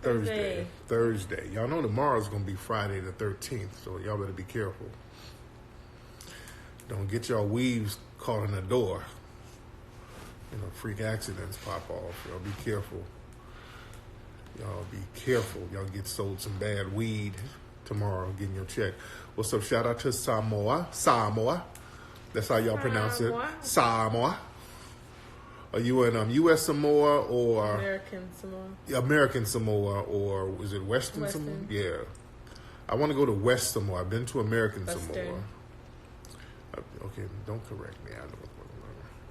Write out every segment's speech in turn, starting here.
Thursday. Y'all know tomorrow's going to be Friday the 13th, so y'all better be careful. Don't get y'all weaves caught in the door. Freak accidents pop off. Y'all be careful. Y'all get sold some bad weed tomorrow getting your check. What's up? Shout out to Samoa. That's how y'all pronounce it. Samoa. Are you in U.S. Samoa or American Samoa? American Samoa, or is it Western Samoa? Yeah. I want to go to West Samoa. I've been to American Samoa. Okay, don't correct me. I know.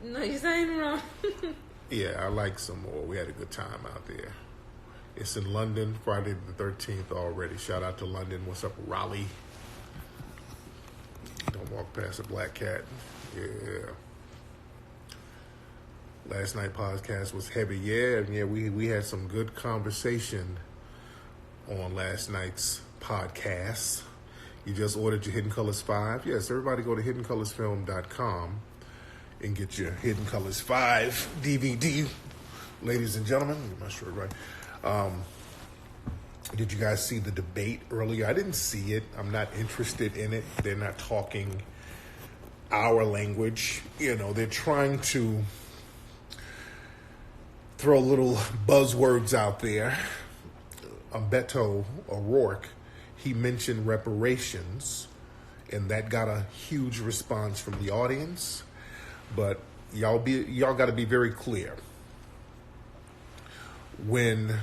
No, you're saying wrong. Yeah, I like Samoa. We had a good time out there. It's in London, Friday the 13th already. Shout out to London. What's up, Raleigh? Don't walk past a black cat. Yeah. Last night podcast was heavy. Yeah, we had some good conversation on last night's podcast. You just ordered your Hidden Colors 5. Yes, everybody go to hiddencolorsfilm.com and get your Hidden Colors 5 DVD. Ladies and gentlemen, get my shirt right. Did you guys see the debate earlier? I didn't see it. I'm not interested in it. They're not talking our language. They're trying to throw little buzzwords out there. Beto O'Rourke, he mentioned reparations, and that got a huge response from the audience. But y'all got to be very clear. When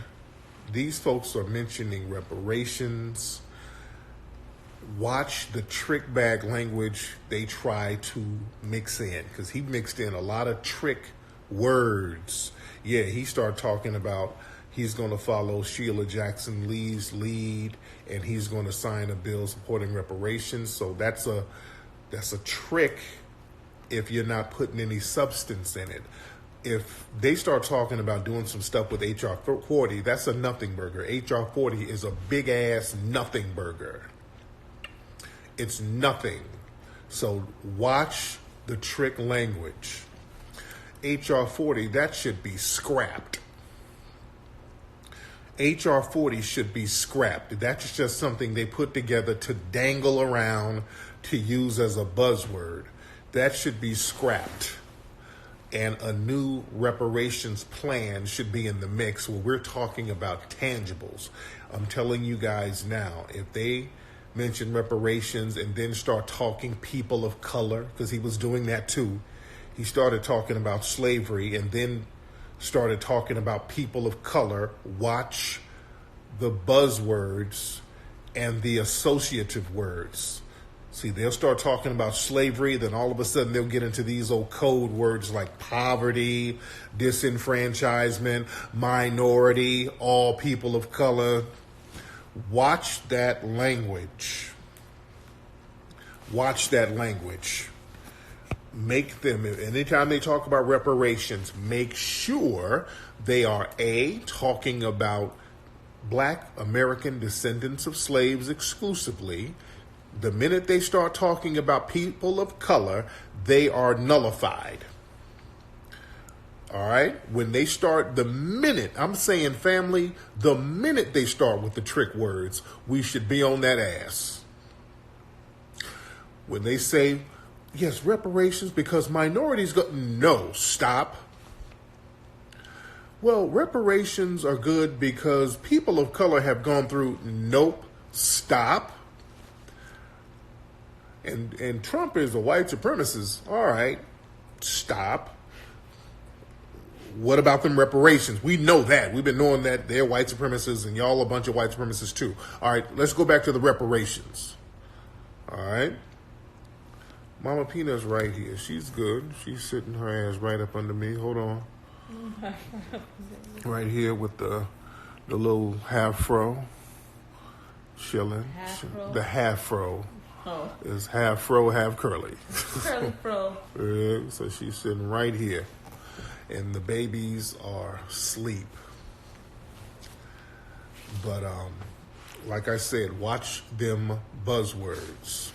these folks are mentioning reparations, watch the trick bag language they try to mix in, because he mixed in a lot of trick words. Yeah, he started talking about he's going to follow Sheila Jackson Lee's lead, and he's going to sign a bill supporting reparations. So that's a trick if you're not putting any substance in it. If they start talking about doing some stuff with H.R. 40, that's a nothing burger. H.R. 40 is a big-ass nothing burger. It's nothing. So watch the trick language. H.R. 40, that should be scrapped. H.R. 40 should be scrapped. That's just something they put together to dangle around to use as a buzzword. That should be scrapped. And a new reparations plan should be in the mix where we're talking about tangibles. I'm telling you guys now, if they mention reparations and then start talking people of color, because he was doing that too. He started talking about slavery and then started talking about people of color. Watch the buzzwords and the associative words. See, they'll start talking about slavery, then all of a sudden they'll get into these old code words like poverty, disenfranchisement, minority, all people of color. Watch that language. Watch that language. Make them, anytime they talk about reparations, make sure they are A, talking about Black American descendants of slaves exclusively. The minute they start talking about people of color, they are nullified. All right? When they start, the minute, I'm saying family, the minute they start with the trick words, we should be on that ass. When they say, yes, reparations because minorities go, no, stop. Well, reparations are good because people of color have gone through, nope, stop. And Trump is a white supremacist. All right, stop. What about them reparations? We know that. We've been knowing that they're white supremacists and y'all a bunch of white supremacists too. All right, let's go back to the reparations. All right. Mama Peanut's right here. She's good. She's sitting her ass right up under me. Hold on. Right here with the little half-fro. Chilling. Half-fro? The half-fro. Oh. Is half fro, half curly. Curly fro. Yeah, so she's sitting right here. And the babies are asleep. But like I said, watch them buzzwords.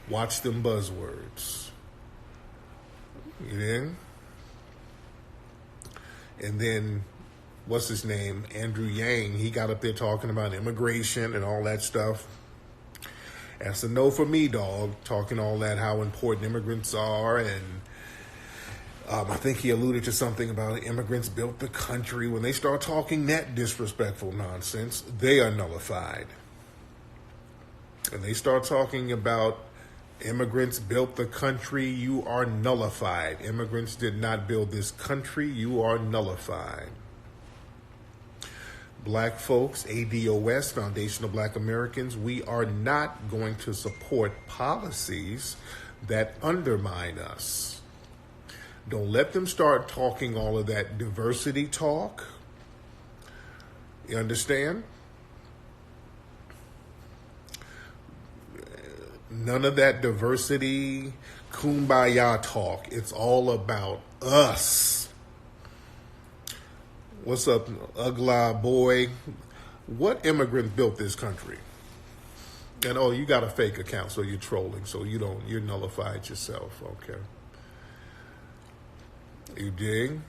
Watch them buzzwords. You in? And then what's his name, Andrew Yang, he got up there talking about immigration and all that stuff. That's a no for me, dog. Talking all that, how important immigrants are, and I think he alluded to something about immigrants built the country. When they start talking that disrespectful nonsense, they are nullified. And they start talking about immigrants built the country, you are nullified. Immigrants did not build this country, you are nullified. Black folks, ADOS, Foundation of Black Americans, we are not going to support policies that undermine us. Don't let them start talking all of that diversity talk. You understand? None of that diversity, kumbaya talk. It's all about us. What's up, Ugla boy? What immigrant built this country? And oh, you got a fake account, so you're trolling, so you're nullified yourself, okay? You dig?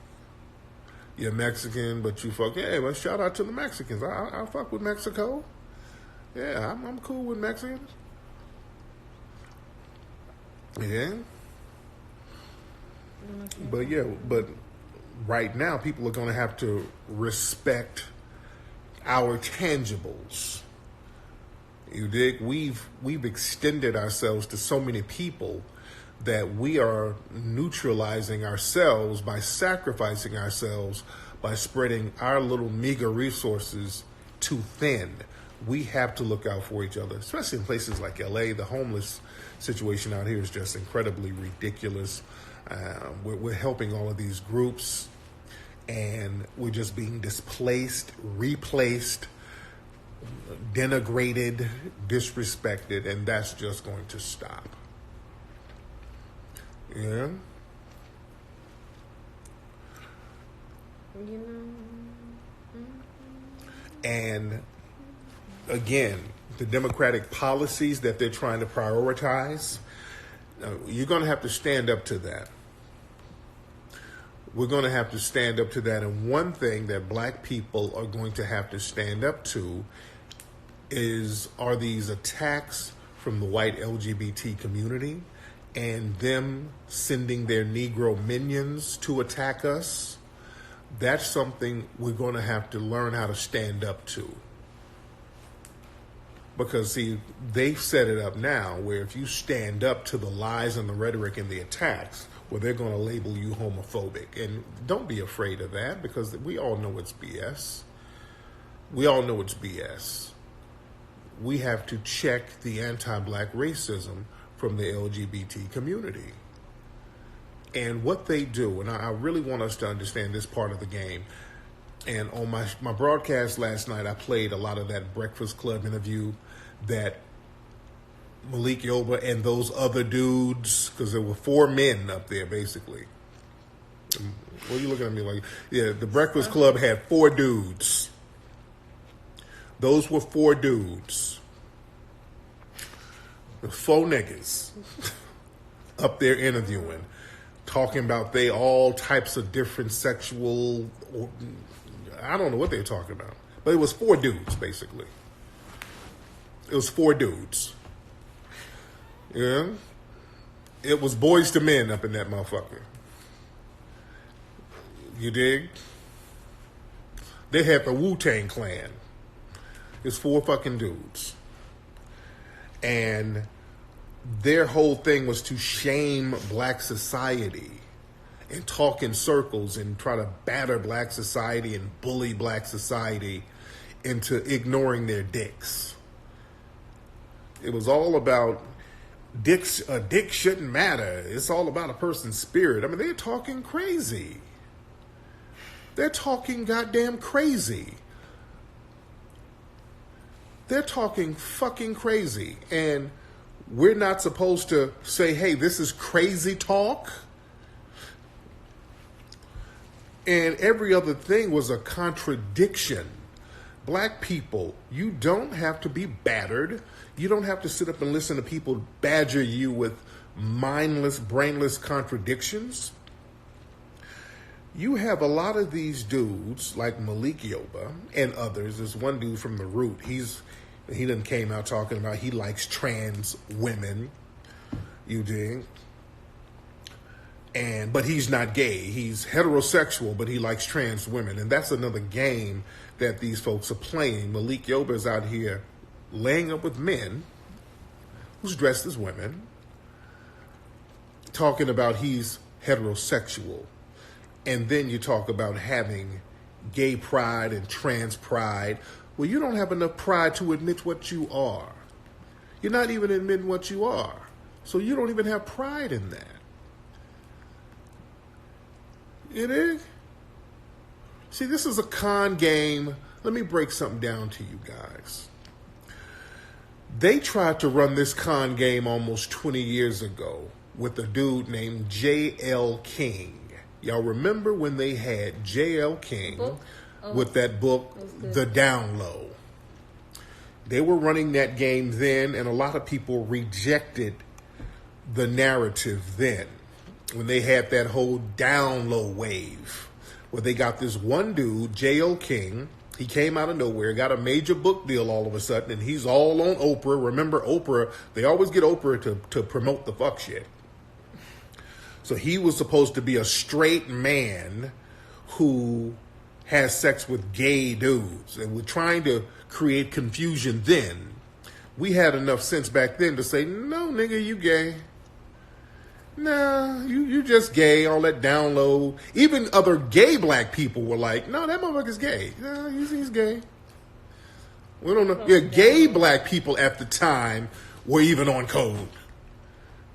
You're Mexican, but you fuck. Hey, well, shout out to the Mexicans. I fuck with Mexico. Yeah, I'm cool with Mexicans. Yeah. But right now, people are going to have to respect our tangibles. You dig? We've extended ourselves to so many people that we are neutralizing ourselves by sacrificing ourselves by spreading our little meager resources too thin. We have to look out for each other, especially in places like LA. The homeless situation out here is just incredibly ridiculous. We're helping all of these groups, and we're just being displaced, replaced, denigrated, disrespected, and that's just going to stop. Yeah. And again, the democratic policies that they're trying to prioritize, you're going to have to stand up to that. We're going to have to stand up to that. And one thing that black people are going to have to stand up to are these attacks from the white LGBT community and them sending their Negro minions to attack us. That's something we're going to have to learn how to stand up to. Because, see, they've set it up now where if you stand up to the lies and the rhetoric and the attacks, well, they're going to label you homophobic. And don't be afraid of that, because we all know it's BS. We all know it's BS. We have to check the anti-black racism from the LGBT community. And what they do, and I really want us to understand this part of the game. And on my broadcast last night, I played a lot of that Breakfast Club interview that Malik Yoba and those other dudes, because there were 4 men up there, basically. What are you looking at me like? Yeah, the Breakfast Club had 4 dudes. Those were 4 dudes. 4 niggas up there interviewing, talking about they all types of different sexual, I don't know what they're talking about. But it was 4 dudes, basically. It was 4 dudes. Yeah? It was boys to men up in that motherfucker. You dig? They had the Wu-Tang Clan. It's 4 fucking dudes. And their whole thing was to shame black society and talk in circles and try to batter black society and bully black society into ignoring their dicks. It was all about a dick shouldn't matter. It's all about a person's spirit. I mean, they're talking crazy. They're talking goddamn crazy. They're talking fucking crazy. And we're not supposed to say, hey, this is crazy talk. And every other thing was a contradiction. Black people, you don't have to be battered. You don't have to sit up and listen to people badger you with mindless, brainless contradictions. You have a lot of these dudes like Malik Yoba and others. There's one dude from The Root. He done came out talking about he likes trans women. You dig? But he's not gay. He's heterosexual, but he likes trans women. And that's another game that these folks are playing. Malik Yoba is out here laying up with men who's dressed as women, talking about he's heterosexual. And then you talk about having gay pride and trans pride. Well, you don't have enough pride to admit what you are. You're not even admitting what you are. So you don't even have pride in that. It is. See, this is a con game. Let me break something down to you guys. They tried to run this con game almost 20 years ago with a dude named J.L. King. Y'all remember when they had J.L. King with that book, The Down Low? They were running that game then, and a lot of people rejected the narrative then when they had that whole down low wave where they got this one dude, J.L. King. He came out of nowhere, got a major book deal all of a sudden, and he's all on Oprah. Remember Oprah, they always get Oprah to promote the fuck shit. So he was supposed to be a straight man who has sex with gay dudes. And we're trying to create confusion then. We had enough sense back then to say, no, nigga, you gay. Nah, you just gay, all that down low. Even other gay black people were like, no, that motherfucker's gay. No, he's gay. We don't know. Yeah, gay black people at the time were even on code.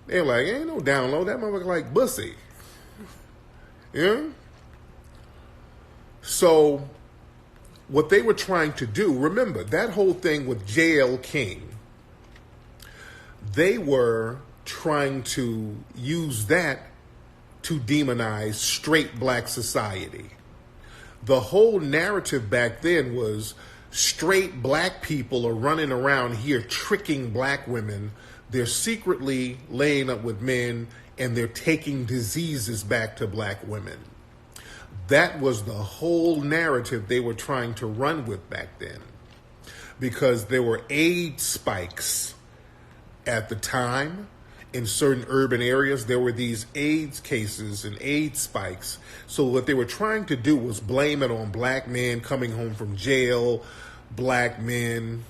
They're like, ain't no down low. That motherfucker like bussy. Yeah? So, what they were trying to do, remember, that whole thing with J.L. King, they were trying to use that to demonize straight black society. The whole narrative back then was straight black people are running around here tricking black women. They're secretly laying up with men, and they're taking diseases back to black women. That was the whole narrative they were trying to run with back then, because there were AIDS spikes at the time. In certain urban areas, there were these AIDS cases and AIDS spikes. So what they were trying to do was blame it on black men coming home from jail, black men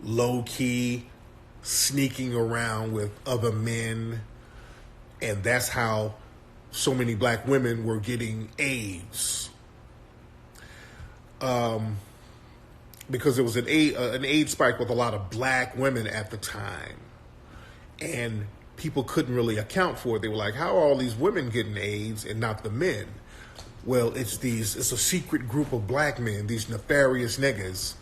low-key sneaking around with other men. And that's how so many black women were getting AIDS. Because there was an AIDS spike with a lot of black women at the time. And people couldn't really account for it. They were like, how are all these women getting AIDS and not the men? Well, it's a secret group of black men, these nefarious niggas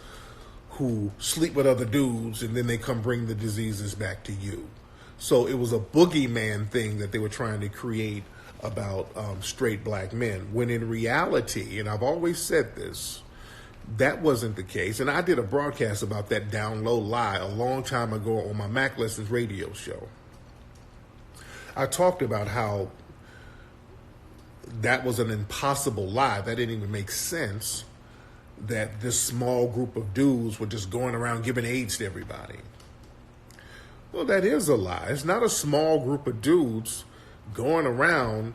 who sleep with other dudes, and then they come bring the diseases back to you. So it was a boogeyman thing that they were trying to create about straight black men, when in reality, and I've always said this, that wasn't the case. And I did a broadcast about that down low lie a long time ago on my Mac Lessons radio show. I talked about how that was an impossible lie. That didn't even make sense, that this small group of dudes were just going around giving AIDS to everybody. Well, that is a lie. It's not a small group of dudes going around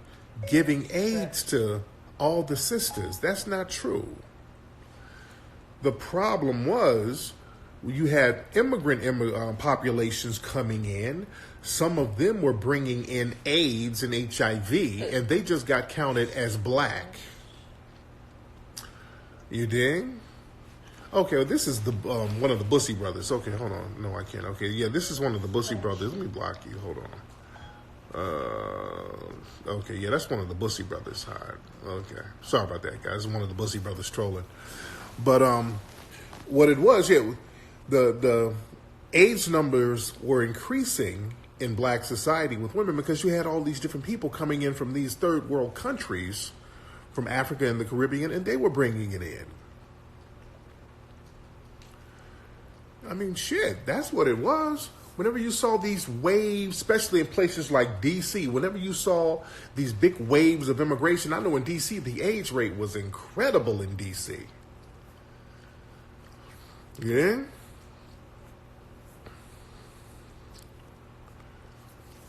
giving AIDS to all the sisters. That's not true. The problem was you had immigrant populations coming in. Some of them were bringing in AIDS and HIV, and they just got counted as black. You dig? Okay, well, this is the one of the Bussy brothers. Okay, hold on. No, I can't. Okay, yeah, this is one of the Bussy brothers. Let me block you. Hold on. Okay, yeah, that's one of the Bussy brothers. Okay, sorry about that, guys. One of the Bussy brothers trolling. But what it was, yeah, the AIDS numbers were increasing in black society with women because you had all these different people coming in from these third world countries, from Africa and the Caribbean, and they were bringing it in. I mean, shit, that's what it was. Whenever you saw these waves, especially in places like D.C., whenever you saw these big waves of immigration, I know in D.C. the age rate was incredible in D.C. Yeah?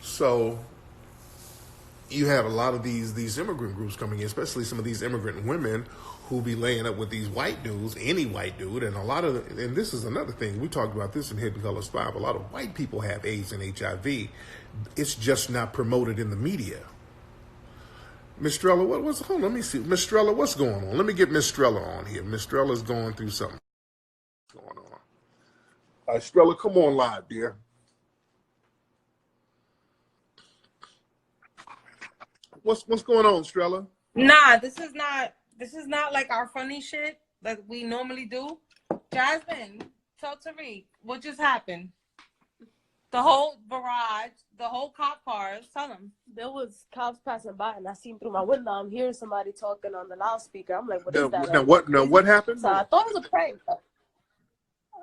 So you have a lot of these immigrant groups coming in, especially some of these immigrant women who be laying up with these white dudes, any white dude, and and this is another thing, we talked about this in Hidden Colors 5, a lot of white people have AIDS and HIV. It's just not promoted in the media. Miss Strella, hold on, let me see. Miss Strella, what's going on? Let me get Miss Strella on here. Miss Strella's going through something. What's going on? All right, Strella, come on live, dear. What's going on, Strella? Nah, this is not like our funny shit that we normally do. Jasmine, tell Tariq what just happened. The whole barrage, the whole cop cars. Tell them. There was cops passing by, and I seen through my window. I'm hearing somebody talking on the loudspeaker. I'm like, "What is that?" Now what happened? So I thought it was a prank.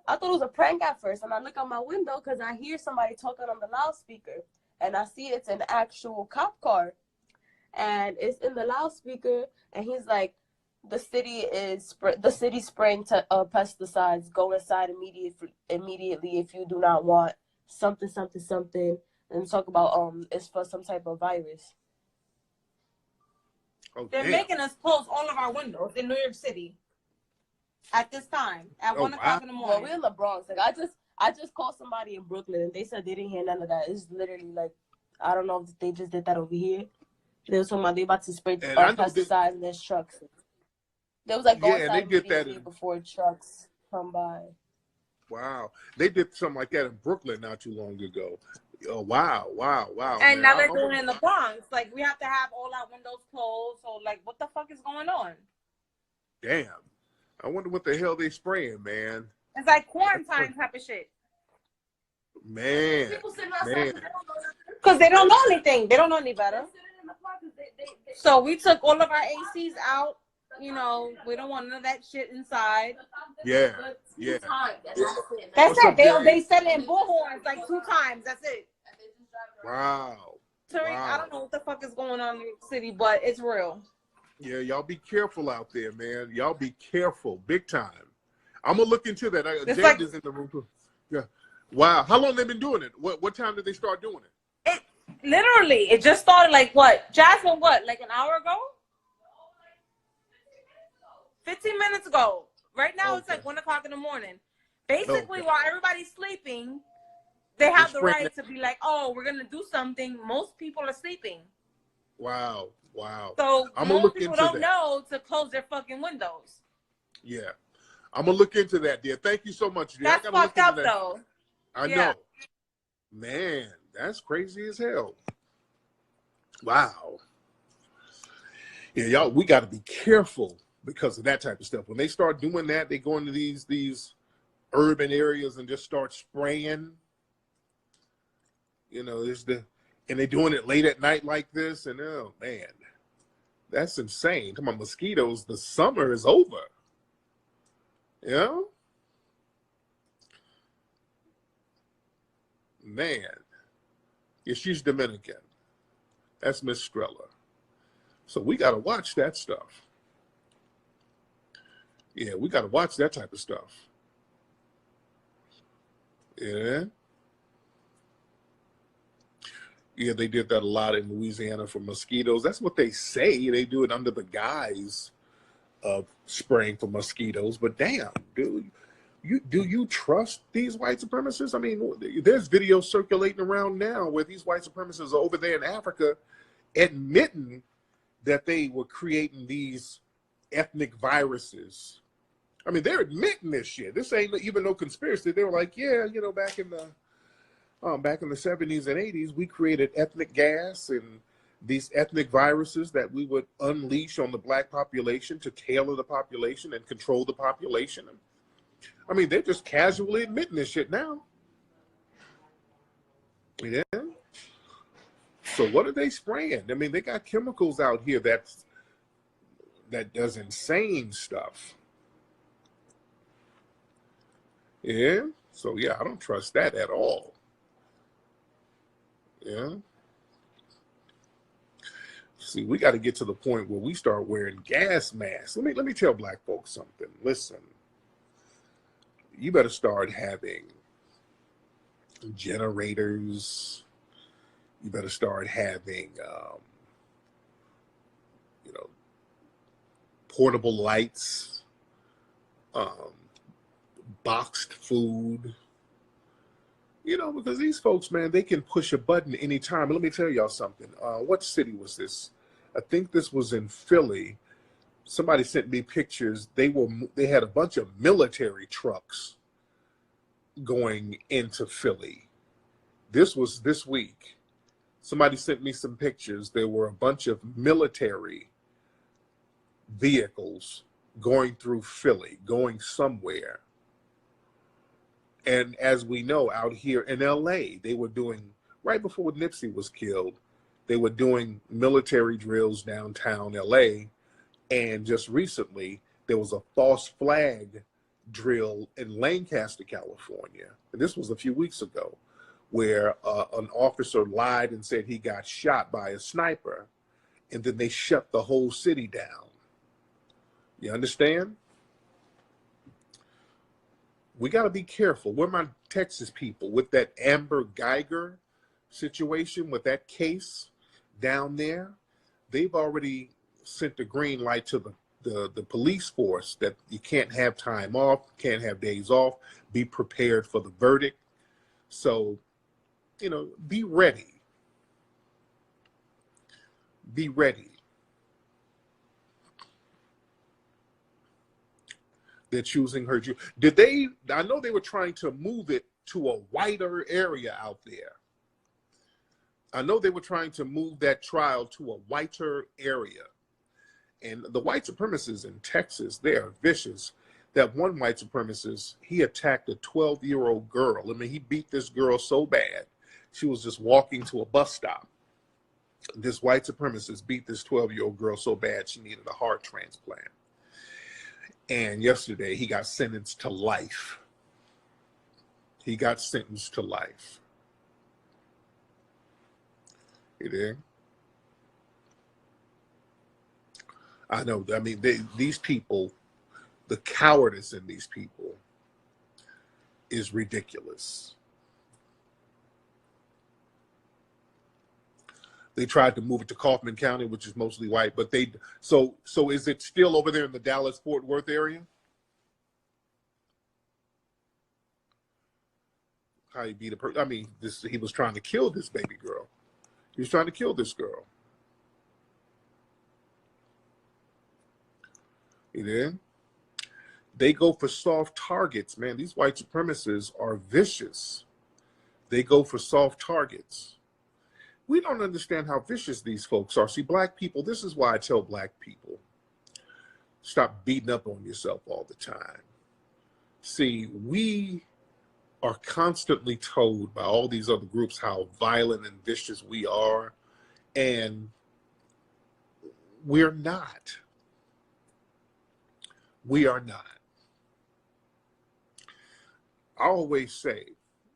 I thought it was a prank at first, and I look out my window because I hear somebody talking on the loudspeaker, and I see it's an actual cop car, and it's in the loudspeaker, and he's like, the city spraying pesticides. Go inside immediately if you do not want something, and talk about it's for some type of virus. Oh, They're making us close all of our windows in New York City at this time at 1 o'clock in the morning. Well, we're in the Bronx. Like I just called somebody in Brooklyn, and they said they didn't hear none of that. It's literally like, I don't know if they just did that over here. They were talking about they about to spray pesticides in their trucks. There was like go inside immediately before trucks come by. Wow. They did something like that in Brooklyn not too long ago. Oh, wow. And now they're doing it in the Bronx. Like, we have to have all our windows closed. So, like, what the fuck is going on? Damn. I wonder what the hell they spraying, man. It's like quarantine type of shit. Man. Because they don't know anything. They don't know any better. So we took all of our ACs out. You know, we don't want none of that shit inside. Yeah. That's it. They said it in bullhorns like 2 times. That's it. Wow. Tariq, I don't know what the fuck is going on in New York City, but it's real. Yeah, y'all be careful out there, man. Y'all be careful, big time. I'm gonna look into that. Jared is in the room too. Yeah. Wow. How long they been doing it? What time did they start doing it? It just started like what? Jasmine, like an hour ago? 15 minutes ago. Right now it's like 1 o'clock in the morning. Basically, while everybody's sleeping, they have the right to be like, oh, we're gonna do something. Most people are sleeping. Wow. So most people don't know to close their fucking windows. Yeah. I'm gonna look into that, dear. Thank you so much, dear. That's fucked up though. I know. Man, that's crazy as hell. Wow. Yeah, y'all, we gotta be careful because of that type of stuff. When they start doing that, they go into these urban areas and just start spraying. You know, and they're doing it late at night like this, and oh man, that's insane. Come on, mosquitoes, the summer is over. You know? Man. Yeah, she's Dominican. That's Miss Strella. So we gotta watch that stuff. Yeah, we gotta watch that type of stuff. Yeah. Yeah, they did that a lot in Louisiana for mosquitoes. That's what they say. They do it under the guise of spraying for mosquitoes. But damn, dude, do you trust these white supremacists? I mean, there's videos circulating around now where these white supremacists are over there in Africa admitting that they were creating these ethnic viruses. I mean, they're admitting this shit. This ain't even no conspiracy. They were like, yeah, you know, back in the 70s and 80s, we created ethnic gas and these ethnic viruses that we would unleash on the black population to tailor the population and control the population. I mean, they're just casually admitting this shit now. Yeah. So what are they spraying? I mean, they got chemicals out here that does insane stuff. Yeah. So yeah, I don't trust that at all. Yeah. See, we got to get to the point where we start wearing gas masks. Let me tell black folks something. Listen, you better start having generators. You better start having, you know, portable lights, um, boxed food. You know, because these folks, man, they can push a button anytime. Let me tell y'all something. What city was this? I think this was in Philly. Somebody sent me pictures. They had a bunch of military trucks going into Philly. This was this week. Somebody sent me some pictures. There were a bunch of military vehicles going through Philly, going somewhere. And as we know, out here in LA, they were doing, right before Nipsey was killed, they were doing military drills downtown LA. And just recently, there was a false flag drill in Lancaster, California. And this was a few weeks ago, where an officer lied and said he got shot by a sniper. And then they shut the whole city down. You understand? We got to be careful. We're my Texas people with that Amber Geiger situation, with that case down there. They've already sent the green light to the police force that you can't have time off, can't have days off, be prepared for the verdict. So, you know, be ready. Be ready. They're choosing her. Did they? I know they were trying to move it to a whiter area out there. I know they were trying to move that trial to a whiter area. And the white supremacists in Texas, they are vicious. That one white supremacist, he attacked a 12-year-old girl. I mean, he beat this girl so bad. She was just walking to a bus stop. This white supremacist beat this 12-year-old girl so bad she needed a heart transplant. And yesterday, he got sentenced to life. He got sentenced to life. You did? I know. I mean, these people, the cowardice in these people is ridiculous. They tried to move it to Kaufman County, which is mostly white, but so is it still over there in the Dallas-Fort Worth area? How he beat a person? I mean, he was trying to kill this baby girl. He was trying to kill this girl. You did? They go for soft targets, man. These white supremacists are vicious. They go for soft targets. We don't understand how vicious these folks are. See, black people, this is why I tell black people, stop beating up on yourself all the time. See, we are constantly told by all these other groups how violent and vicious we are, and we're not. We are not. I always say,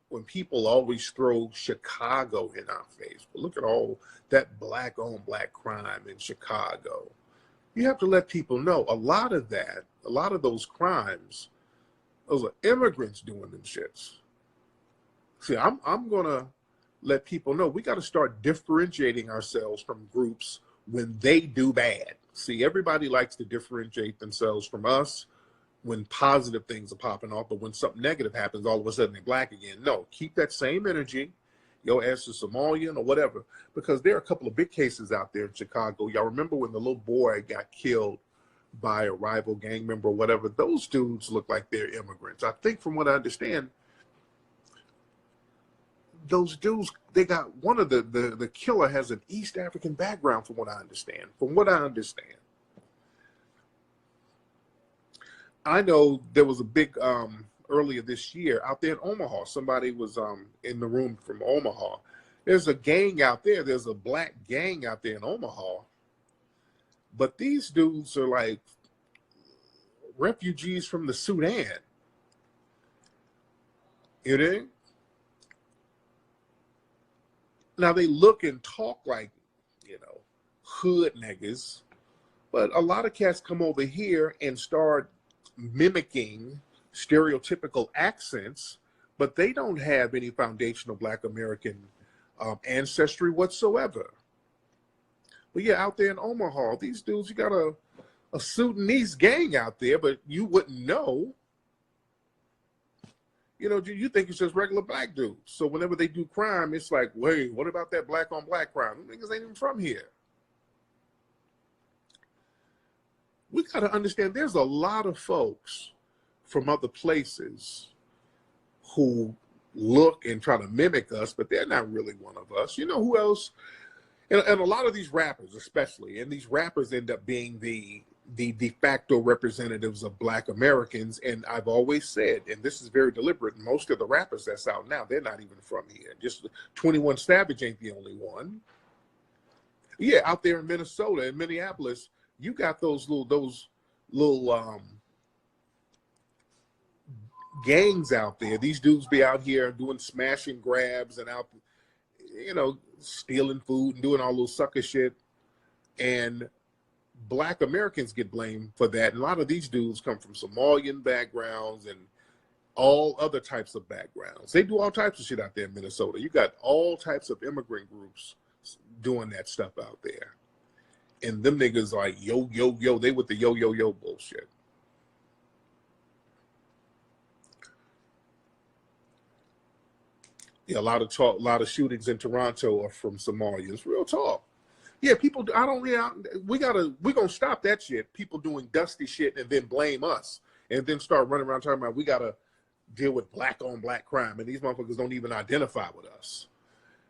when people always throw Chicago in our face, but look at all that black-owned black crime in Chicago. You have to let people know a lot of those crimes, those are immigrants doing them shits. See, I'm gonna let people know we got to start differentiating ourselves from groups when they do bad. See, everybody likes to differentiate themselves from us when positive things are popping off, but when something negative happens, all of a sudden they're black again. No, keep that same energy. Your ass is Somalian or whatever, because there are a couple of big cases out there in Chicago. Y'all remember when the little boy got killed by a rival gang member or whatever? Those dudes look like they're immigrants. I think from what I understand, those dudes, they got one of the killer has an East African background from what I understand. I know there was a big, earlier this year out there in Omaha, somebody was in the room from Omaha. There's a gang out there. There's a black gang out there in Omaha. But these dudes are like refugees from the Sudan. You know? Now they look and talk like, hood niggas, but a lot of cats come over here and start mimicking stereotypical accents, but they don't have any foundational Black American ancestry whatsoever. But yeah, out there in Omaha, these dudes, you got a Sudanese gang out there, but you wouldn't know. You think it's just regular black dudes. So whenever they do crime, it's like, wait, what about that black on black crime? Them niggas ain't even from here. We got to understand there's a lot of folks from other places who look and try to mimic us, but they're not really one of us. You know who else? And a lot of these rappers, especially, and these rappers end up being the de facto representatives of Black Americans. And I've always said, and this is very deliberate, most of the rappers that's out now, they're not even from here. Just 21 Savage ain't the only one. Yeah, out there in Minnesota, in Minneapolis, you got those little gangs out there. These dudes be out here doing smash and grabs and out, stealing food and doing all those sucker shit. And Black Americans get blamed for that. And a lot of these dudes come from Somalian backgrounds and all other types of backgrounds. They do all types of shit out there in Minnesota. You got all types of immigrant groups doing that stuff out there. And them niggas like, yo, yo, yo, they with the yo, yo, yo bullshit. Yeah, a lot of shootings in Toronto are from Somalians. Real talk. Yeah, people. We're gonna stop that shit. People doing dusty shit and then blame us, and then start running around talking about we gotta deal with black on black crime, and these motherfuckers don't even identify with us.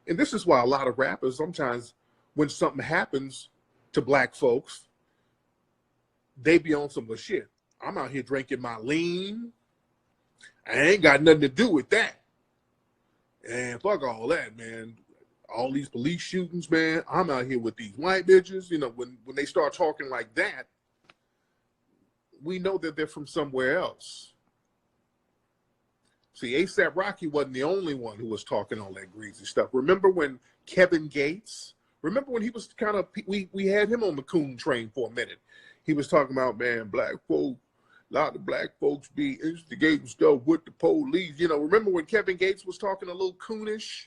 And this is why a lot of rappers sometimes, when something happens to black folks, they be on some shit. I'm out here drinking my lean. I ain't got nothing to do with that. And fuck all that, man. All these police shootings, man. I'm out here with these white bitches. When they start talking like that, we know that they're from somewhere else. See, A$AP Rocky wasn't the only one who was talking all that greasy stuff. Remember when Kevin Gates, he was kind of, we had him on the coon train for a minute. He was talking about, man, black folk, a lot of black folks be instigating stuff with the police. Remember when Kevin Gates was talking a little coonish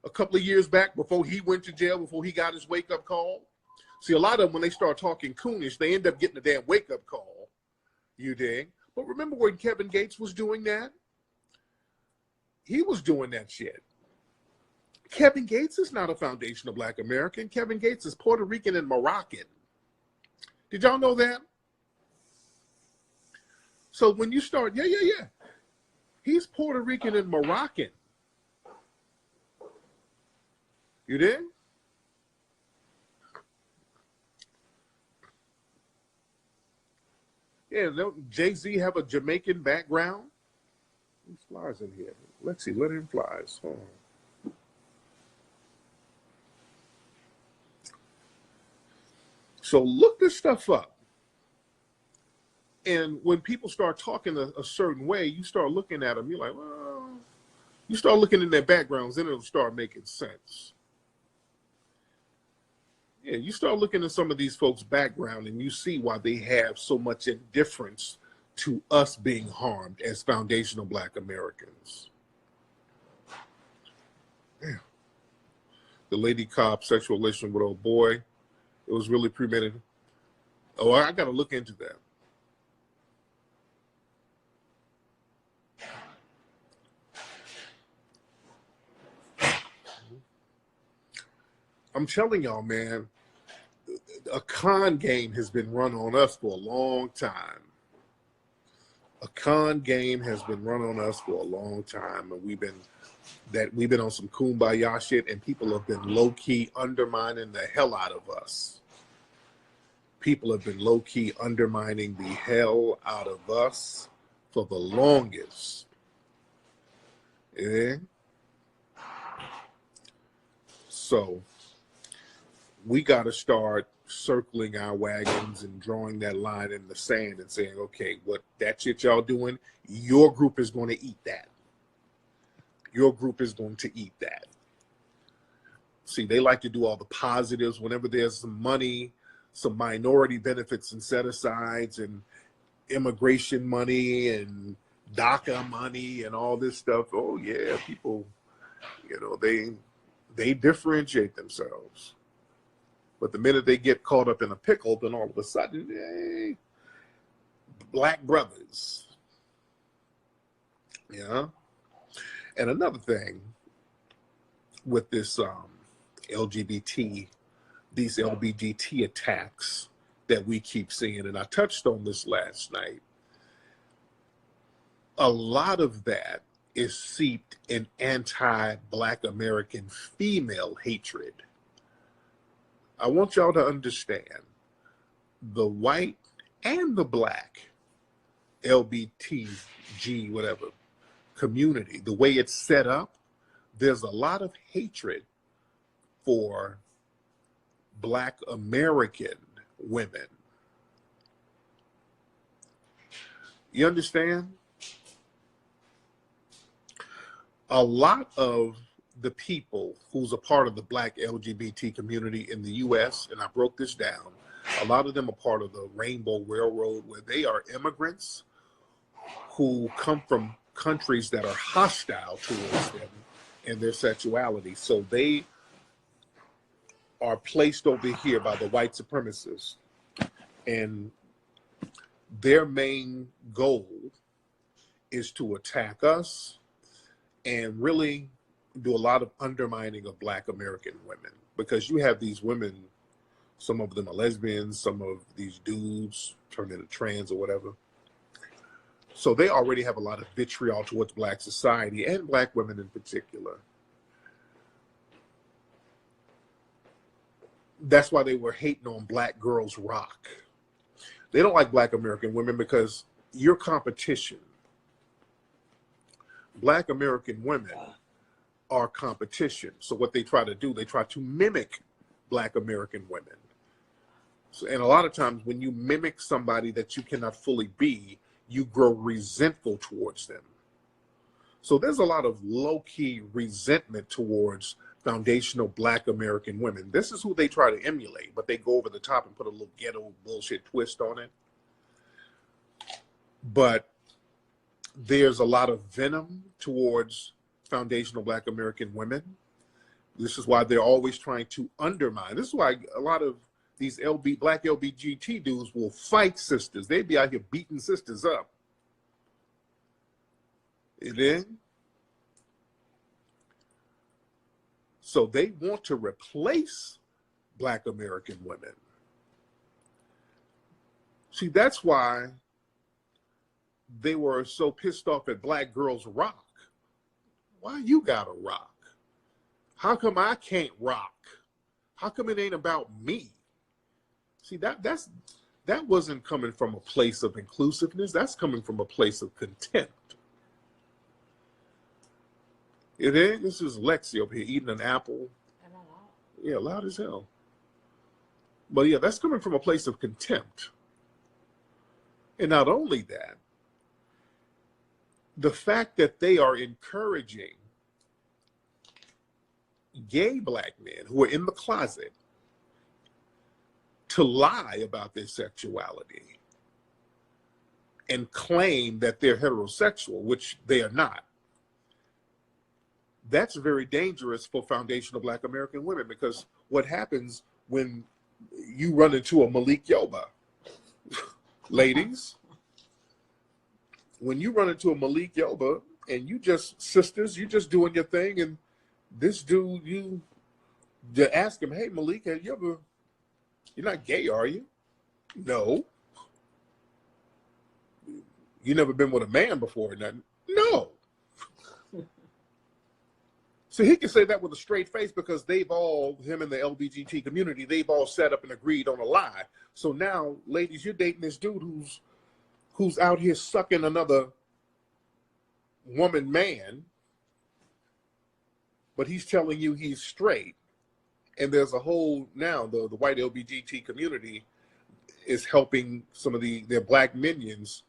a couple of years back before he went to jail, before he got his wake-up call? See, a lot of them, when they start talking coonish, they end up getting a damn wake-up call. You dig? But remember when Kevin Gates was doing that? He was doing that shit. Kevin Gates is not a foundational Black American. Kevin Gates is Puerto Rican and Moroccan. Did y'all know that? So when you start, yeah. He's Puerto Rican and Moroccan. You did? Yeah, don't Jay-Z have a Jamaican background? There's flies in here. Let's see, let in flies. Hold on. So look this stuff up. And when people start talking a certain way, you start looking at them, you're like, well, you start looking in their backgrounds, then it'll start making sense. Yeah, you start looking at some of these folks' background and you see why they have so much indifference to us being harmed as foundational Black Americans. Yeah. The lady cop sexual relation with old boy, it was really premeditated. Oh, I got to look into that. I'm telling y'all, man, a con game has been run on us for a long time. A con game has been run on us for a long time, and we've been on some kumbaya shit, and people have been low-key undermining the hell out of us. People have been low-key undermining the hell out of us for the longest. Yeah? So we got to start circling our wagons and drawing that line in the sand and saying, okay, what that shit y'all doing, your group is going to eat that. Your group is going to eat that. See, they like to do all the positives whenever there's some money, some minority benefits and set-asides and immigration money and DACA money and all this stuff. Oh yeah, people, they differentiate themselves. But the minute they get caught up in a pickle, then all of a sudden, hey, black brothers. Yeah. And another thing with this LGBT, these LBGT attacks that we keep seeing, and I touched on this last night, a lot of that is seeped in anti-Black American female hatred. I want y'all to understand the white and the black LBTG, whatever, community, the way it's set up, there's a lot of hatred for Black American women. You understand? A lot of the people who's a part of the Black LGBT community in the U.S., and I broke this down, a lot of them are part of the Rainbow Railroad, where they are immigrants who come from countries that are hostile towards them and their sexuality. So they are placed over here by the white supremacists, and their main goal is to attack us and really do a lot of undermining of Black American women, because you have these women, some of them are lesbians, some of these dudes turn into trans or whatever. So they already have a lot of vitriol towards Black society and Black women in particular. That's why they were hating on Black Girls Rock. They don't like Black American women because you're competition. Black American women are competition. So what they try to do, they try to mimic Black American women. So, and a lot of times when you mimic somebody that you cannot fully be, you grow resentful towards them. So there's a lot of low-key resentment towards foundational Black American women. This is who they try to emulate, but they go over the top and put a little ghetto bullshit twist on it. But there's a lot of venom towards foundational Black American women. This is why they're always trying to undermine. This is why a lot of these Black LBGT dudes will fight sisters. They'd be out here beating sisters up. And then, so they want to replace Black American women. See, that's why they were so pissed off at Black Girls Rock. Why you gotta rock? How come I can't rock? How come it ain't about me? See, that wasn't coming from a place of inclusiveness. That's coming from a place of contempt. It is. This is Lexi over here eating an apple. Am I loud? Yeah, loud as hell. But yeah, that's coming from a place of contempt. And not only that, the fact that they are encouraging gay Black men who are in the closet to lie about their sexuality and claim that they're heterosexual, which they are not. That's very dangerous for foundational Black American women, because what happens when you run into a Malik Yoba, ladies, when you run into a Malik Yoba and you just sisters, you just doing your thing, and this dude, you ask him, hey Malik, have you ever, you're not gay, are you? No. You never been with a man before? Nothing. No. So he can say that with a straight face, because they've all, him and the LBGT community, they've all set up and agreed on a lie. So now, ladies, you're dating this dude who's out here sucking another woman man, but he's telling you he's straight. And there's a whole, now the white LBGT community is helping some of their Black minions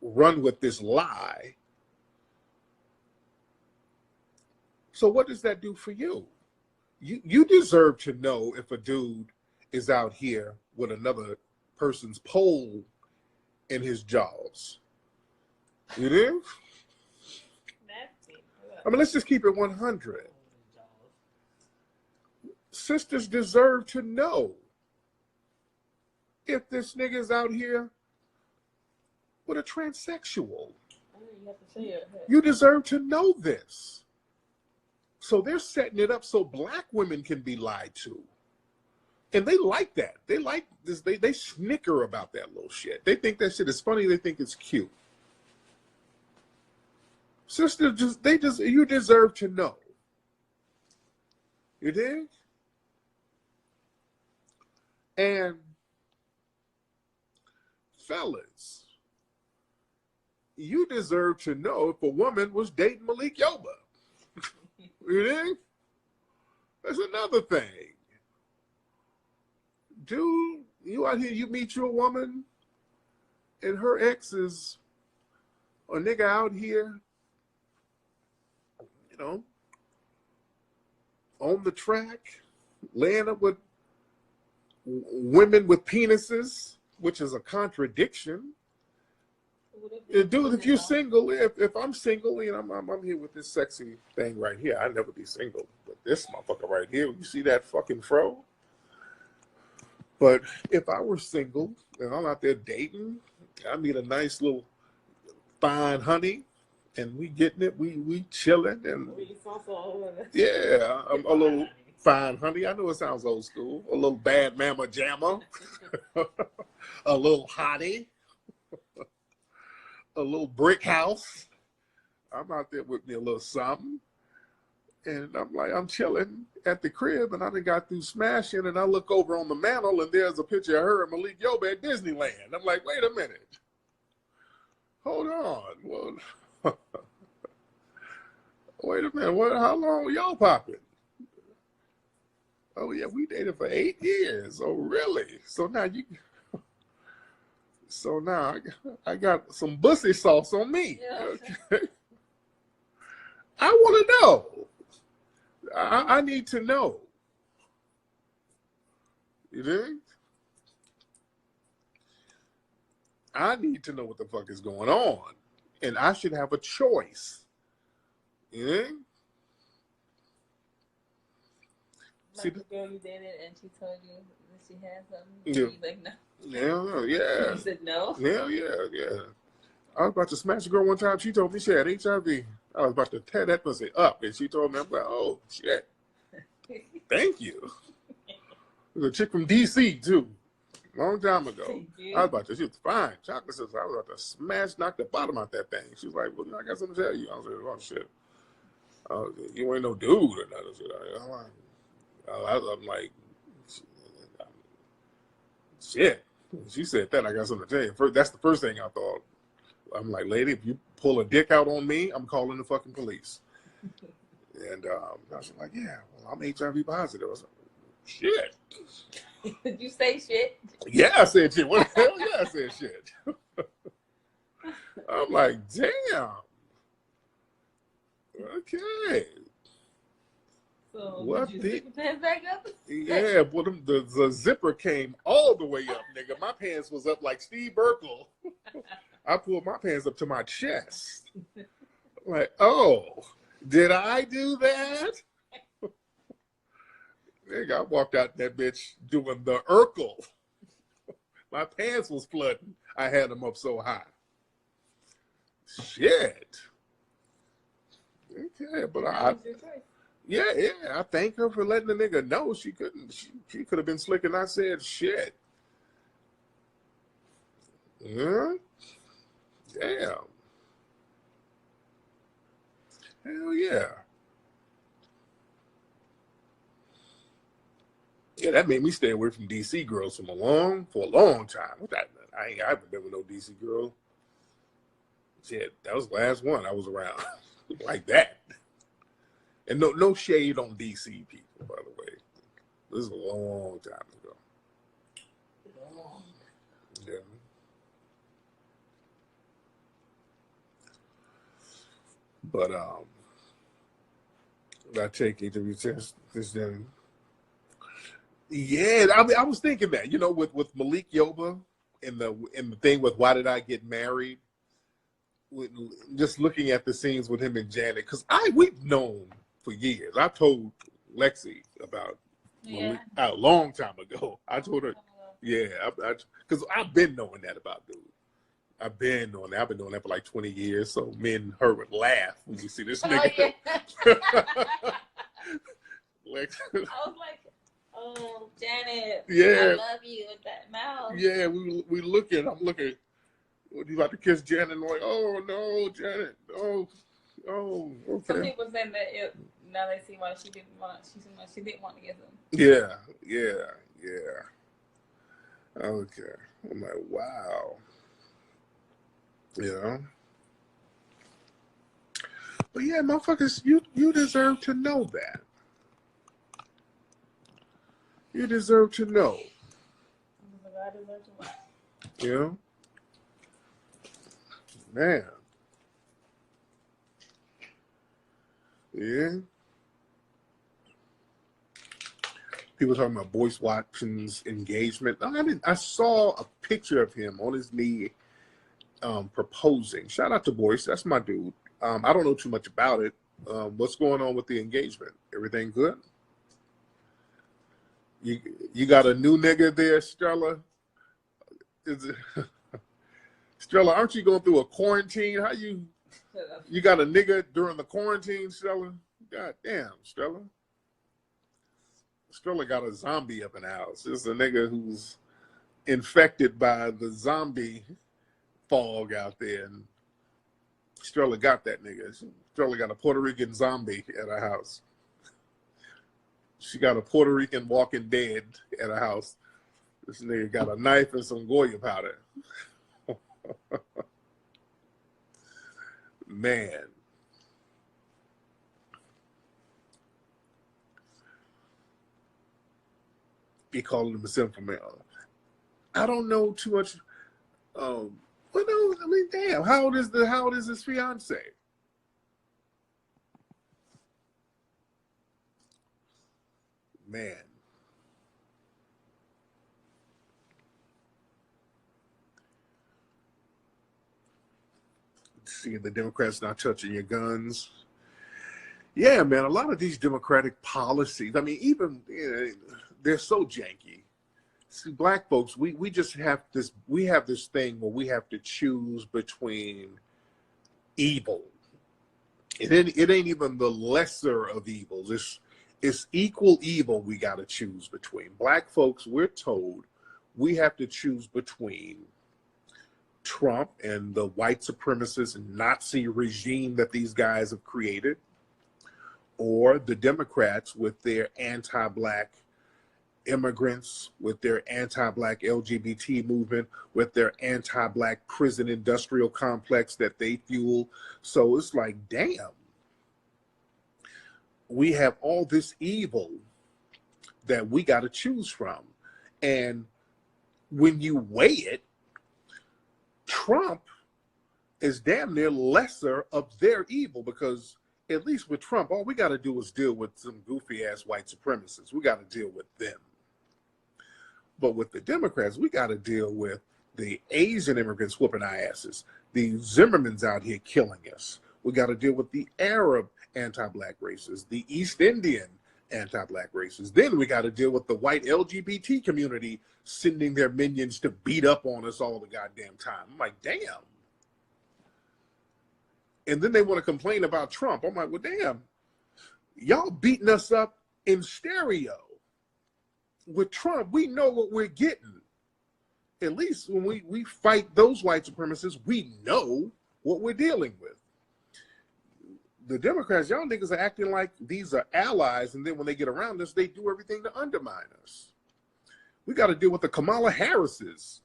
run with this lie. So what does that do for you? you deserve to know if a dude is out here with another person's pole in his jaws. You do? I mean, let's just keep it 100. Sisters deserve to know if this nigga's out here with a transsexual. You deserve to know this. So they're setting it up so black women can be lied to. And they like that. They like this. They snicker about that little shit. They think that shit is funny. They think it's cute. Sister, you deserve to know. You dig? And fellas, you deserve to know if a woman was dating Malik Yoba. You dig? That's another thing. Dude, you out here, you meet your woman, and her ex is a nigga out here, you know, on the track, laying up with women with penises, which is a contradiction. Dude, if you're single, if I'm single and I'm here with this sexy thing right here, I'd never be single. But this motherfucker right here, you see that fucking fro? But if I were single and I'm out there dating, I meet a nice little fine honey, and we getting it, we chilling, and yeah, I'm a little fine honey. I know it sounds old school. A little bad mama jamma, a little hottie, a little brick house. I'm out there with me a little something. And I'm chilling at the crib, and I done got through smashing, and I look over on the mantle, and there's a picture of her and Malik Yoba at Disneyland. I'm like, wait a minute. Hold on. Well, wait a minute. How long were y'all popping? Oh, yeah, we dated for 8 years. Oh, really? So now I got some bussy sauce on me. Yeah. Okay. I want to know. I need to know. You think? I need to know what the fuck is going on. And I should have a choice. You think? Like the girl you dated and she told you that she had something? Yeah. You like, no. Yeah. You said no? Yeah. I was about to smash a girl one time. She told me she had HIV. I was about to tear that pussy up. And she told me, I'm like, oh, shit. Thank you. There's a chick from D.C., too. Long time ago. I was about to, she was fine. Chocolate sister. I was about to knock the bottom out that thing. She was like, well, I got something to tell you. I was like, oh, shit. You ain't no dude or nothing. I'm like, shit. She said that. I got something to tell you. That's the first thing I thought. I'm like, lady, if you pull a dick out on me, I'm calling the fucking police. And I was like, yeah, well, I'm HIV positive. I was like, shit. Did you say shit? Yeah, I said shit. What the hell? Yeah, I said shit. I'm like, damn. Okay. So what did you zip your pants back up? Yeah, well, the zipper came all the way up, nigga. My pants was up like Steve Urkel. I pulled my pants up to my chest. Like, oh, did I do that? Nigga, I walked out that bitch doing the Urkel. My pants was flooding. I had them up so high. Shit. Okay, but I thank her for letting the nigga know she couldn't. She could have been slick and I said shit. Yeah. Damn. Hell yeah. Yeah, that made me stay away from DC girls for a long time. I haven't been with no DC girl. Shit, that was the last one I was around like that. And no shade on DC people, by the way. This is a long time ago. Yeah. But I take it to be this young. Yeah, I mean, I was thinking that, you know, with Malik Yoba in the thing with Why Did I Get Married? Just looking at the scenes with him and Janet, because we've known for years. I told Lexi about Malik a long time ago. I told her, yeah, because I've been knowing that about dude. I've been knowing that. I've been doing that for like 20 years. So me and her would laugh when we see this nigga. Lex. I was like, oh, Janet, yeah, I love you with that mouth. Yeah, we looking. I'm looking. What, you about to kiss Janet? And I'm like, oh no, Janet. Oh, okay. Some people saying that now they see why she didn't want to kiss him. Yeah. Okay. I'm like, wow. You know. But yeah, motherfuckers, you deserve to know that. You deserve to know. I deserve to know. You know? Man. Yeah. People talking about Boyce Watson's engagement. I saw a picture of him on his knee proposing. Shout out to Boyce. That's my dude. I don't know too much about it. What's going on with the engagement? Everything good? You got a new nigga there, Stella? Stella, aren't you going through a quarantine? How you got a nigga during the quarantine, Stella? God damn, Stella. Stella got a zombie up in the house. It's a nigga who's infected by the zombie fog out there, and Stella got that nigga. Stella got a Puerto Rican zombie at her house. She got a Puerto Rican Walking Dead at her house. This nigga got a knife and some Goya powder. Man. He called him a simple man. I don't know too much. Well, no, I mean, damn. How old is his fiance? Man. Seeing the Democrats not touching your guns. Yeah, man. A lot of these Democratic policies, I mean, even they're so janky. See, black folks, we just have this thing where we have to choose between evil. It ain't even the lesser of evils. It's equal evil we got to choose between. Black folks, we're told we have to choose between Trump and the white supremacist Nazi regime that these guys have created, or the Democrats with their anti-black immigrants, with their anti-black LGBT movement, with their anti-black prison industrial complex that they fuel. So it's like, damn, we have all this evil that we got to choose from. And when you weigh it, Trump is damn near lesser of their evil, because at least with Trump, all we got to do is deal with some goofy ass white supremacists. We got to deal with them. But with the Democrats, we got to deal with the Asian immigrants whooping our asses, the Zimmermans out here killing us. We got to deal with the Arab anti-black racists, the East Indian anti-black racists. Then we got to deal with the white LGBT community sending their minions to beat up on us all the goddamn time. I'm like, damn. And then they want to complain about Trump. I'm like, well, damn, y'all beating us up in stereo. With Trump, we know what we're getting. At least when we fight those white supremacists, we know what we're dealing with. The Democrats, y'all niggas are acting like these are allies, and then when they get around us, they do everything to undermine us. We got to deal with the Kamala Harris's.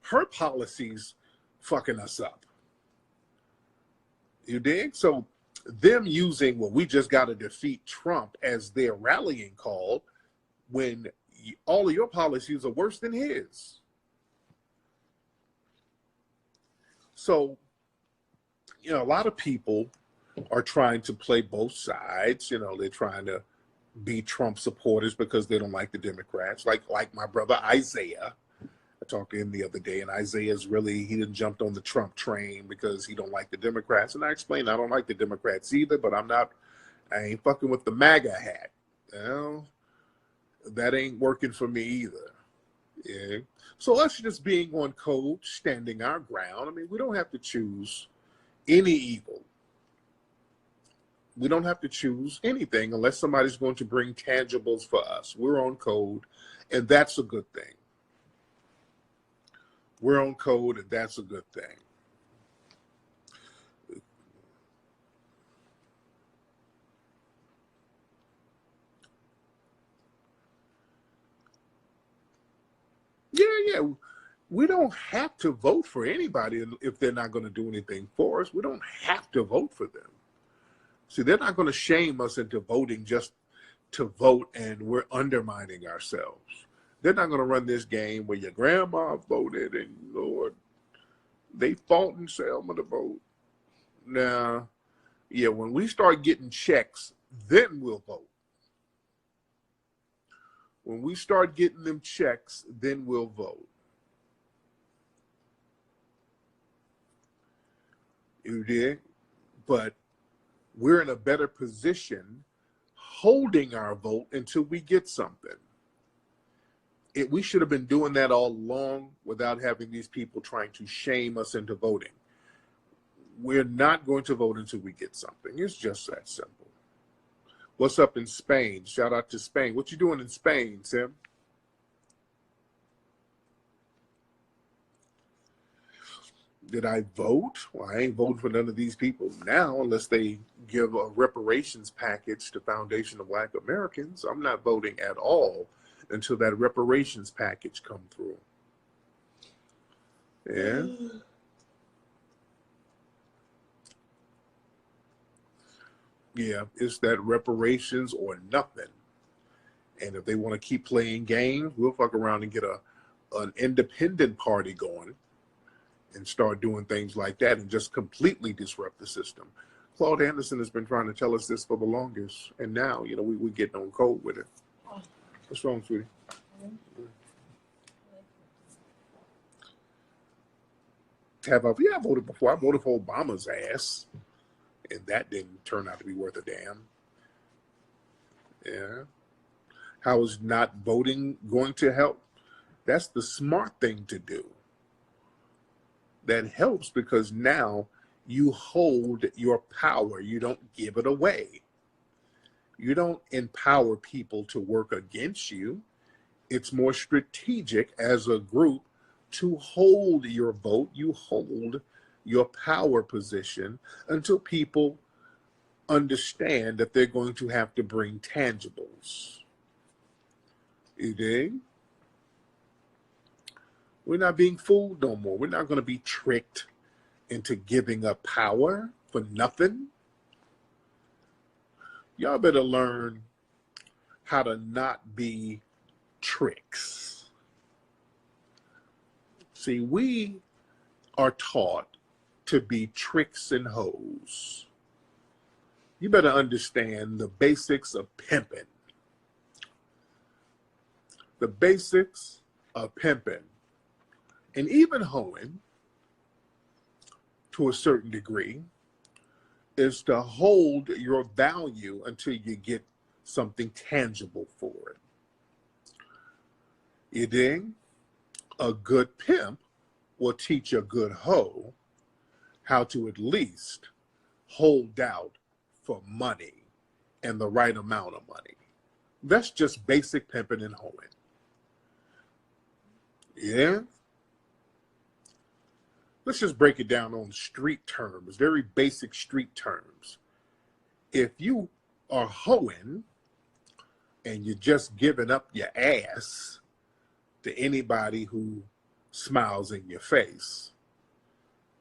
Her policies fucking us up. You dig? So them using, well, we just got to defeat Trump as their rallying call when all of your policies are worse than his. So, a lot of people are trying to play both sides. You know, they're trying to be Trump supporters because they don't like the Democrats. Like my brother Isaiah. I talked to him the other day, and Isaiah's really, he didn't jump on the Trump train because he don't like the Democrats. And I explained I don't like the Democrats either, but I ain't fucking with the MAGA hat. You know, that ain't working for me either. Yeah. So us just being on code, standing our ground. I mean, we don't have to choose any evil. We don't have to choose anything unless somebody's going to bring tangibles for us. We're on code, and that's a good thing. We're on code, and that's a good thing. Yeah. We don't have to vote for anybody if they're not going to do anything for us. We don't have to vote for them. See, they're not going to shame us into voting just to vote, and we're undermining ourselves. They're not going to run this game where your grandma voted and, Lord, they fought in Selma to vote. Now, yeah, when we start getting checks, then we'll vote. When we start getting them checks, then we'll vote. You did? But we're in a better position holding our vote until we get something. We should have been doing that all along without having these people trying to shame us into voting. We're not going to vote until we get something. It's just that simple. What's up in Spain? Shout out to Spain. What you doing in Spain, Tim? Did I vote? Well, I ain't voting for none of these people now unless they give a reparations package to Foundation of Black Americans. I'm not voting at all until that reparations package come through. Yeah. Yeah, it's that reparations or nothing. And if they want to keep playing games, we'll fuck around and get an independent party going and start doing things like that and just completely disrupt the system. Claude Anderson has been trying to tell us this for the longest, and now, you know, we're getting on code with it. What's wrong, sweetie? I voted before. I voted for Obama's ass, and that didn't turn out to be worth a damn. Yeah. How is not voting going to help? That's the smart thing to do. That helps because now you hold your power. You don't give it away. You don't empower people to work against you. It's more strategic as a group to hold your vote. You hold your power position until people understand that they're going to have to bring tangibles. You dig? We're not being fooled no more. We're not going to be tricked into giving up power for nothing. Y'all better learn how to not be tricks. See, we are taught to be tricks and hoes. You better understand the basics of pimping. The basics of pimping. And even hoeing, to a certain degree, is to hold your value until you get something tangible for it. You dig? A good pimp will teach a good hoe how to at least hold out for money and the right amount of money. That's just basic pimping and hoeing. Yeah? Let's just break it down on street terms, very basic street terms. If you are hoeing and you're just giving up your ass to anybody who smiles in your face,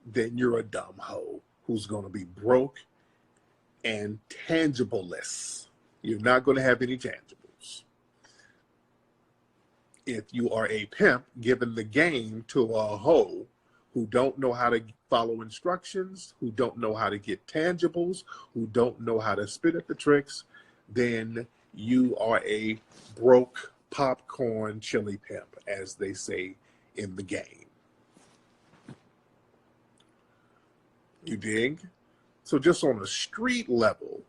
then you're a dumb hoe who's going to be broke and tangibleless. You're not going to have any tangibles. If you are a pimp giving the game to a hoe who don't know how to follow instructions, who don't know how to get tangibles, who don't know how to spit at the tricks, then you are a broke popcorn chili pimp, as they say in the game. You dig? So just on a street level,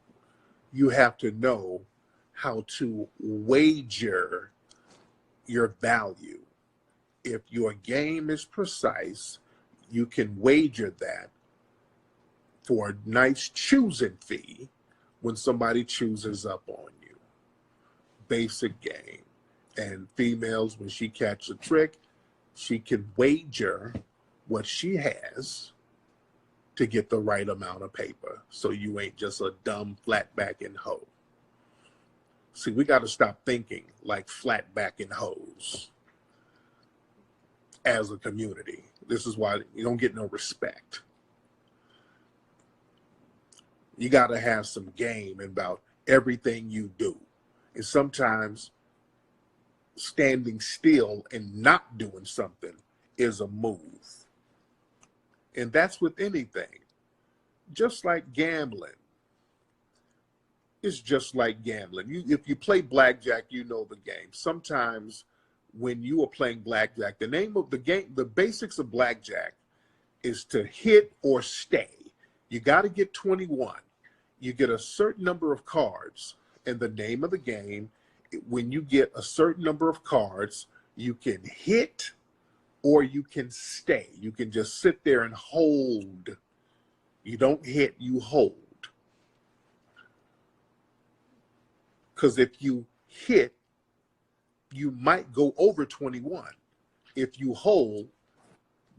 you have to know how to wager your value. If your game is precise, you can wager that for a nice choosing fee when somebody chooses up on you. Basic game. And females, when she catches a trick, she can wager what she has to get the right amount of paper, so you ain't just a dumb flatbacking hoe. See, we got to stop thinking like flatbacking hoes as a community. This is why you don't get no respect. You got to have some game about everything you do. And sometimes standing still and not doing something is a move. And that's with anything. Just like gambling. It's just like gambling. If you play blackjack, you know the game. Sometimes when you are playing blackjack, the name of the game, the basics of blackjack is to hit or stay. You got to get 21. You get a certain number of cards. And the name of the game, when you get a certain number of cards, you can hit or you can stay. You can just sit there and hold. You don't hit, you hold. Because if you hit, you might go over 21. If you hold,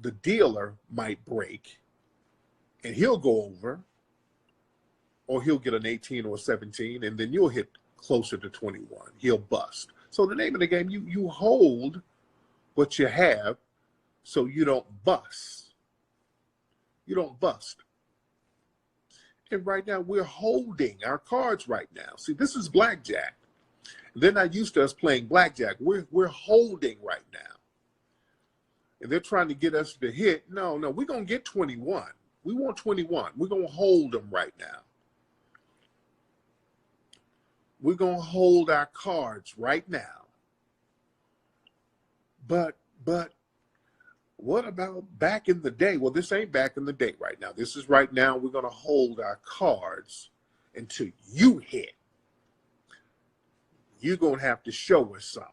the dealer might break and he'll go over, or he'll get an 18 or 17, and then you'll hit closer to 21. He'll bust. So the name of the game, you hold what you have so you don't bust. You don't bust. And right now we're holding our cards right now. See, this is blackjack. They're not used to us playing blackjack. We're holding right now. And they're trying to get us to hit. No, we're going to get 21. We want 21. We're going to hold them right now. We're going to hold our cards right now. But what about back in the day? Well, this ain't back in the day right now. This is right now. We're going to hold our cards until you hit. You're going to have to show us something.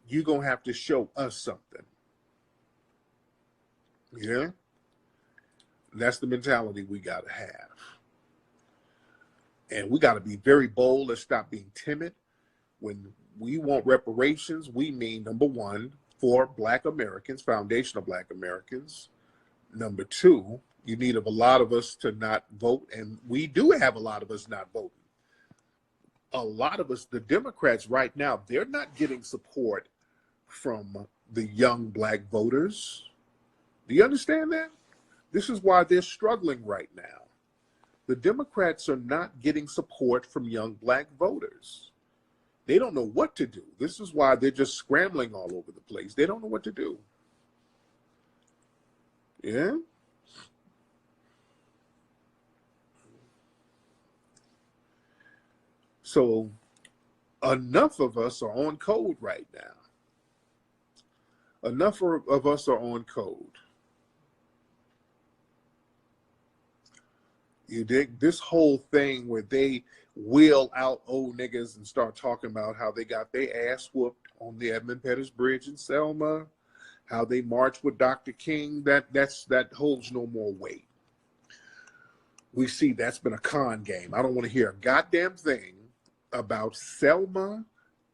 You're going to have to show us something. Yeah? That's the mentality we got to have. And we got to be very bold. Let's stop being timid. When we want reparations, we mean, number one, for Black Americans, foundational Black Americans. Number two, you need a lot of us to not vote. And we do have a lot of us not voting. A lot of us, the Democrats right now, they're not getting support from the young Black voters. Do you understand that? This is why they're struggling right now. The Democrats are not getting support from young Black voters. They don't know what to do. This is why they're just scrambling all over the place. They don't know what to do. Yeah? So enough of us are on code right now. Enough of us are on code. You dig? This whole thing where they wheel out old niggas and start talking about how they got their ass whooped on the Edmund Pettus Bridge in Selma, how they marched with Dr. King, that holds no more weight. We see that's been a con game. I don't want to hear a goddamn thing about Selma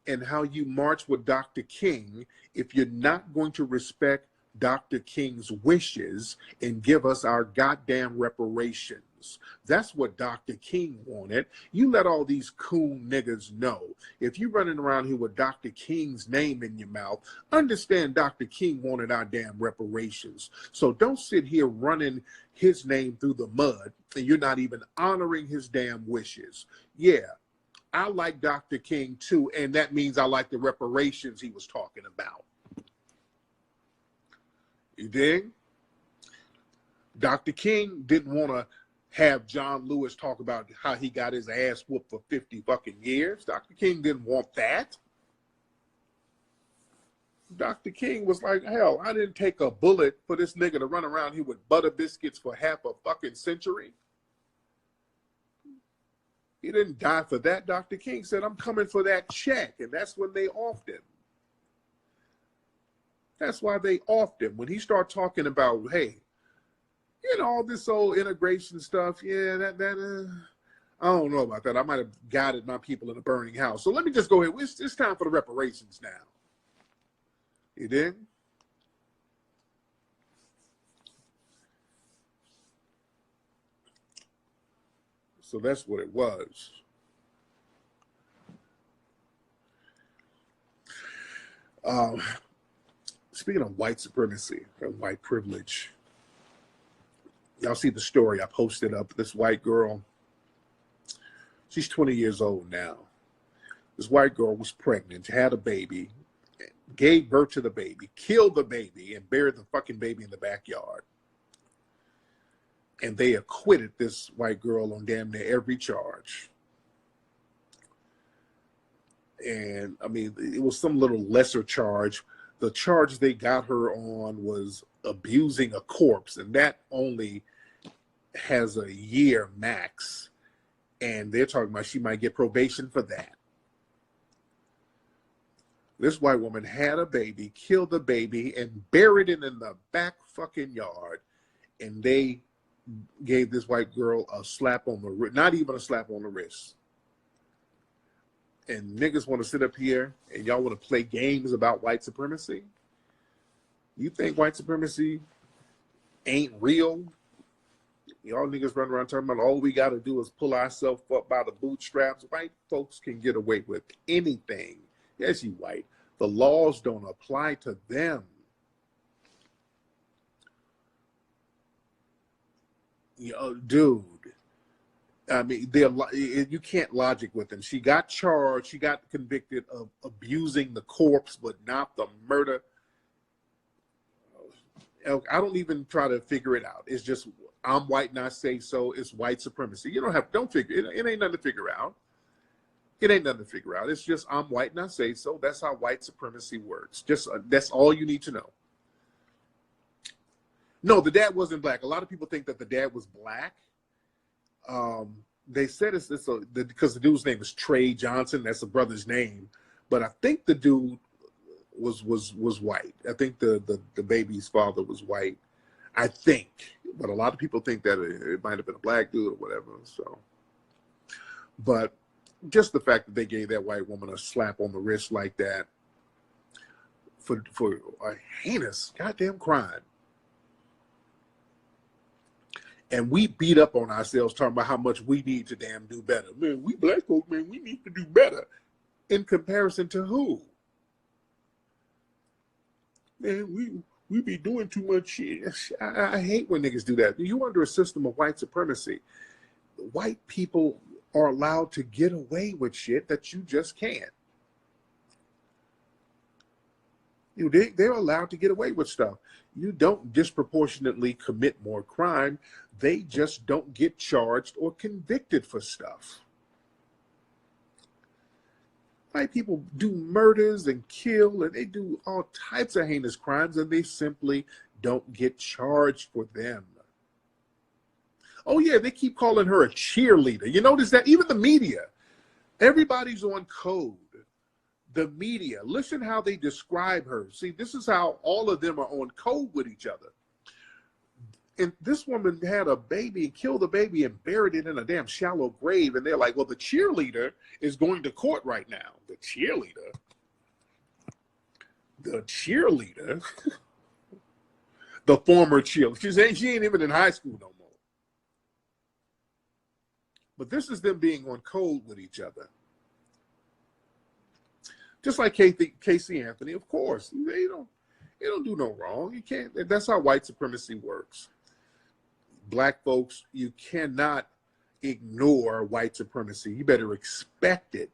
and how you march with Dr. King if you're not going to respect Dr. King's wishes and give us our goddamn reparations. That's what Dr. King wanted. You let all these coon niggas know. If you running around here with Dr. King's name in your mouth, understand Dr. King wanted our damn reparations. So don't sit here running his name through the mud and you're not even honoring his damn wishes. Yeah, I like Dr. King too, and that means I like the reparations he was talking about. You dig? Dr. King didn't want to have John Lewis talk about how he got his ass whooped for 50 fucking years. Dr. King didn't want that. Dr. King was like, hell, I didn't take a bullet for this nigga to run around here with butter biscuits for half a fucking century. He didn't die for that. Dr. King said, I'm coming for that check. And that's when they offed him. That's why they offed him. When he started talking about, hey, you know, all this old integration stuff, yeah, I don't know about that. I might have guided my people in a burning house. So let me just go ahead. It's time for the reparations now. You dig? So that's what it was. Speaking of white supremacy and white privilege, y'all see the story I posted up. This white girl, she's 20 years old now. This white girl was pregnant, had a baby, gave birth to the baby, killed the baby, and buried the fucking baby in the backyard. And they acquitted this white girl on damn near every charge. And I mean, it was some little lesser charge. The charge they got her on was abusing a corpse, and that only has a year max. And they're talking about she might get probation for that. This white woman had a baby, killed the baby, and buried it in the back fucking yard. And they gave this white girl a slap on the wrist, not even a slap on the wrist. And niggas want to sit up here and y'all want to play games about white supremacy? You think white supremacy ain't real? Y'all niggas run around talking about all we got to do is pull ourselves up by the bootstraps. White folks can get away with anything. Yes, you white. The laws don't apply to them. You know, dude. I mean, you can't logic with them. She got charged. She got convicted of abusing the corpse, but not the murder. I don't even try to figure it out. It's just, I'm white and I say so. It's white supremacy. You don't figure it. It ain't nothing to figure out. It ain't nothing to figure out. It's just, I'm white and I say so. That's how white supremacy works. Just that's all you need to know. No, the dad wasn't black. A lot of people think that the dad was black. They said it's because the dude's name is Trey Johnson. That's the brother's name. But I think the dude was white. I think the baby's father was white. I think. But a lot of people think that it might have been a black dude or whatever. So, but just the fact that they gave that white woman a slap on the wrist like that for a heinous goddamn crime. And we beat up on ourselves talking about how much we need to damn do better. Man, we black folk, man, we need to do better. In comparison to who? Man, we be doing too much shit. I hate when niggas do that. You under a system of white supremacy. White people are allowed to get away with shit that you just can't. They're allowed to get away with stuff. You don't disproportionately commit more crime. They just don't get charged or convicted for stuff. White people do murders and kill, and they do all types of heinous crimes, and they simply don't get charged for them. Oh yeah, they keep calling her a cheerleader. You notice that? Even the media, everybody's on code. The media, listen how they describe her. See, this is how all of them are on code with each other. And this woman had a baby and killed the baby and buried it in a damn shallow grave. And they're like, well, the cheerleader is going to court right now. The cheerleader, the former cheerleader. She ain't even in high school no more. But this is them being on code with each other. Just like Casey Anthony, of course, they don't do no wrong. You can't. That's how white supremacy works. Black folks, you cannot ignore white supremacy. You better expect it.